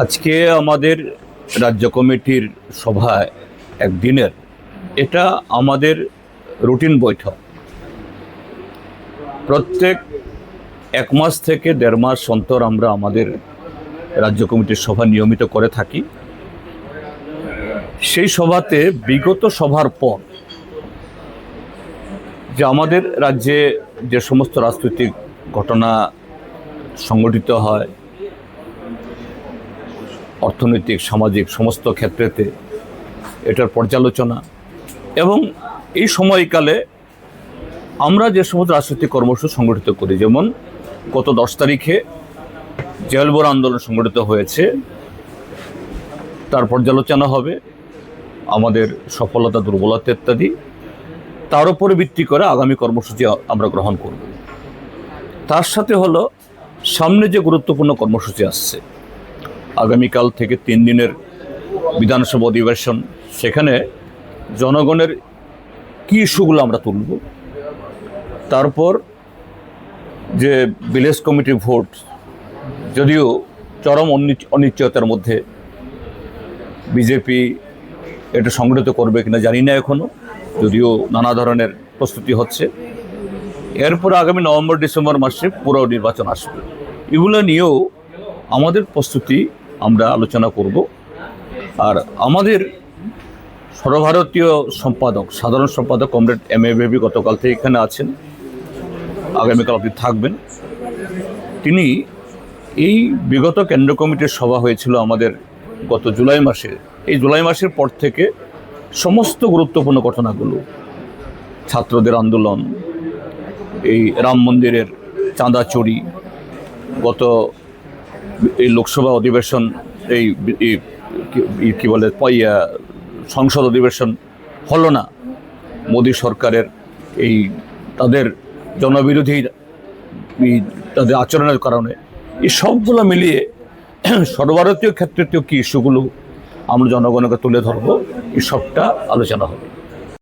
আজকে আমাদের রাজ্য কমিটির সভায় একদিনের এটা আমাদের রুটিন বৈঠক। প্রত্যেক 1 মাস থেকে 1.5 মাস অন্তর আমরা আমাদের রাজ্য কমিটির সভা নিয়মিত করে থাকি। সেই সভাতে বিগত সভার পর যে আমাদের রাজ্যে যে সমস্ত রাজনৈতিক ঘটনা সংগঠিত হয়, অর্থনৈতিক সামাজিক সমস্ত ক্ষেত্রেতে এটার পর্যালোচনা এবং এই সময়কালে আমরা যে সমস্ত রাজনৈতিক কর্মসূচি সংগঠিত করি, যেমন গত 10 তারিখে জেলবর আন্দোলন সংগঠিত হয়েছে, তার পর্যালোচনা হবে, আমাদের সফলতা দুর্বলতা ইত্যাদি, তার উপরে ভিত্তি করে আগামী কর্মসূচি আমরা গ্রহণ করব। তার সাথে হলো সামনে যে গুরুত্বপূর্ণ কর্মসূচি আসছে, আগামীকাল থেকে 3 দিনের বিধানসভা অধিবেশন, সেখানে জনগণের কী ইস্যুগুলো আমরা তুলব। তারপর যে ভিলেজ কমিটি ভোট, যদিও চরম অনিশ্চয়তার মধ্যে বিজেপি এটা সংগঠিত করবে কিনা জানি না এখনও, যদিও নানা ধরনের প্রস্তুতি হচ্ছে। এরপর আগামী নভেম্বর ডিসেম্বর মাসে পুরো নির্বাচন আসবে। এগুলো নিয়েও আমাদের প্রস্তুতি আমরা আলোচনা করব। আর আমাদের সর্বভারতীয় সম্পাদক, সাধারণ সম্পাদক কমরেড M.A. বেবি গতকাল থেকে এখানে আছেন, আগামীকাল আপনি থাকবেন। তিনি এই বিগত কেন্দ্র কমিটির সভা হয়েছিল আমাদের গত জুলাই মাসে, এই জুলাই মাসের পর থেকে সমস্ত গুরুত্বপূর্ণ ঘটনাগুলো, ছাত্রদের আন্দোলন, এই রাম মন্দিরের চাঁদা চুরি, গত এই লোকসভা অধিবেশন, এই কি বলে সংসদ অধিবেশন হলো না, মোদী সরকারের এই তাদের জনবিরোধী তাদের আচরণের কারণে, এই সবগুলো মিলিয়ে সর্বভারতীয় ক্ষেত্রে কী ইস্যুগুলো আমরা জনগণকে তুলে ধরবো, এই সবটা আলোচনা হবে।